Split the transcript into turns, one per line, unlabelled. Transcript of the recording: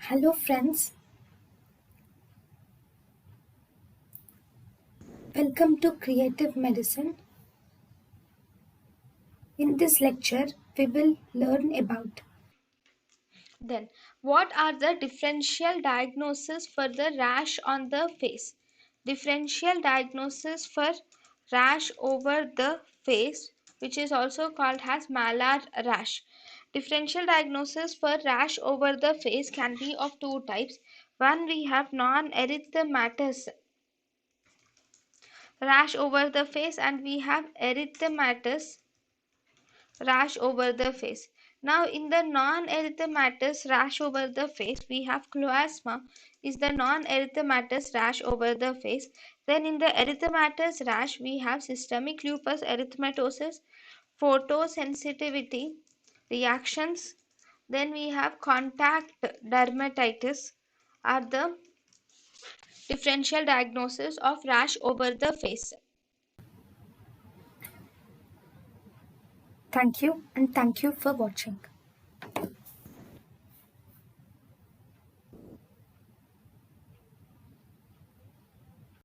Hello friends, welcome to Creative Medicine. In this lecture, we will learn about
Then, what are the differential diagnoses for the rash on the face? Differential diagnosis for rash over the face, which is also called as malar rash. Differential diagnosis for rash over the face can be of two types. One, we have non-erythematous rash over the face, and we have erythematous rash over the face. Now, in the non-erythematous rash over the face, we have chloasma is the non-erythematous rash over the face. Then in the erythematous rash, we have systemic lupus erythematosus, photosensitivity reactions. Then we have contact dermatitis are the differential diagnosis of rash over the face.
thank you and thank you for watching.